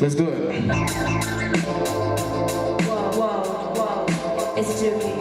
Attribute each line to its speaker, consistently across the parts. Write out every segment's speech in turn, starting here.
Speaker 1: Let's do it.
Speaker 2: Whoa, it's Juki.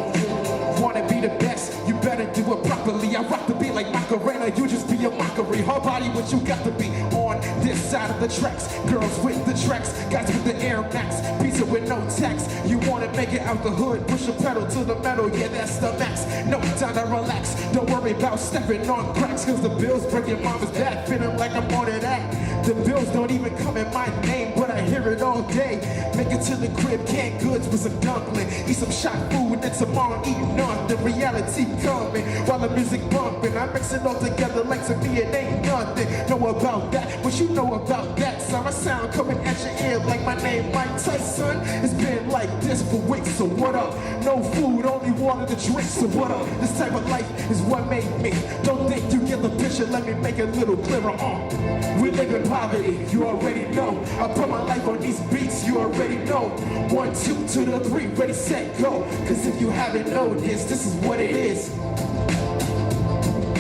Speaker 1: Wanna be the best, you better do it properly. I rock the beat like Macarena, you just be a mockery. Her body what you got to be on this side of the tracks. Girls with the tracks, guys with the Air Max. Pizza with no tax, you wanna make it out the hood. Push a pedal to the metal, yeah that's the max. No time to relax, don't worry about stepping on cracks. Cause the bills break your mama's back, feeling like I'm more than that. The bills don't even come in my name, but I hear it all day. Make it to the crib, canned goods with some dumpling. Eat some shot food, and tomorrow eat nothing. Reality coming, while the music bumping. I mix it all together like to me it ain't nothing. Know about that, what you know about that? So my sound coming at your ear like my name Mike Tyson. It's been like this for weeks, so what up? No food, only water to drink, so what up? This type of life is what made me. Don't think you get the picture, let me make it a little clearer. We live in poverty, you already know. I put my life on these beats, you already know. 1, 2 to the 3, ready, set, go. Cause if you haven't known this is what it is.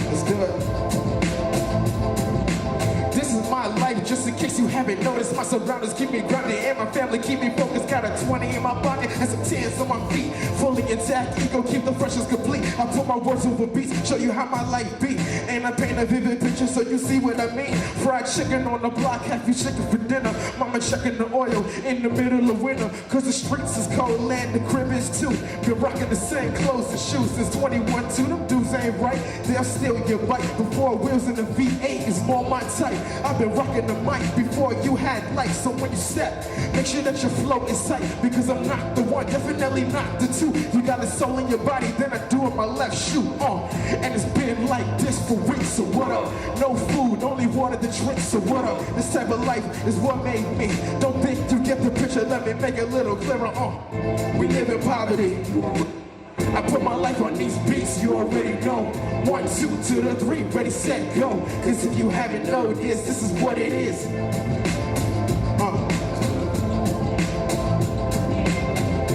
Speaker 1: Let's do it. This is my life, just in case you haven't noticed. My surroundings keep me grounded and my family keep me focused. Got a 20 in my pocket and some 10s on my feet. Fully intact, ego keep the freshness complete. I put my words over beats, show you how my life be. And I paint a vivid picture so you see what I mean. Fried chicken on the block, half you chicken for dinner. Mama checking the oil in the middle of winter. Cause the streets is cold and the crib is too. Been rocking the same clothes and shoes since 21 too. Them dudes ain't right, they'll steal your bike. Before wheels in the V8 is more my type. I've been rocking the mic before you had lights. So when you step, make sure that your flow is tight. Because I'm not the one, definitely not the two. You got a soul in your body, then I do it my left shoe. And it's been like this for weeks, so what up? No food, only water to drink, so what up? This type of life is what made me. Don't think you get the picture, let me make it a little clearer. We live in poverty. I put my life on these beats, you already know. 1, 2 to the 3, ready, set, go. Cause if you haven't known this is what it is.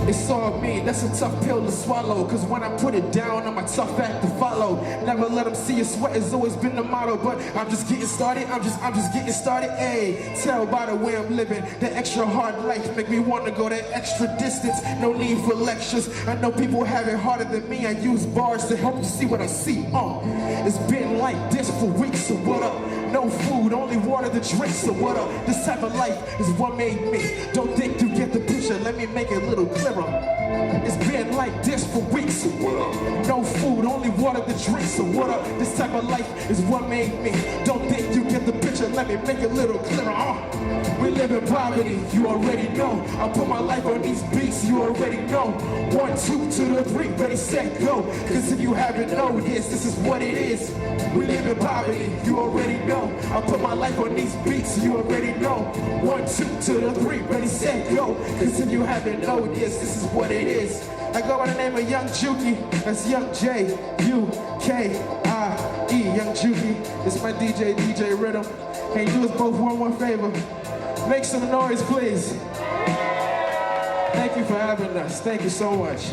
Speaker 1: It's all me, that's a tough pill to swallow. Cause when I put it down, I'm a tough act to follow. Never let them see you sweat, it's always been the motto. But I'm just getting started, I'm just getting started. Ayy, tell by the way I'm living. The extra hard life make me wanna go that extra distance. No need for lectures, I know people have it harder than me. I use bars to help you see what I see. It's been like this for weeks, so what up? No food, only water to drink, so what up? This type of life is what made me. Don't think you get the picture, let me make it a little clearer. It's been like this for weeks, so what up? No food, only water to drink, so what up? This type of life is what made me. Don't think you get the picture, let me make it a little clearer. We live in poverty, you already know. I put my life on these beats, you already know. 1, 2 to the 3, ready, set, go. Cause if you haven't known this is what it is. We live in poverty, you already know. I put my life on these beats, you already know. 1, 2 to the 3, ready, set, go. Cause if you haven't known this is what it is. I go by the name of Young Juki, that's Young J-U-K-I-E, Young Juki. It's my DJ Rhythm. Hey, do us both one favor. Make some noise, please. Thank you for having us. Thank you so much.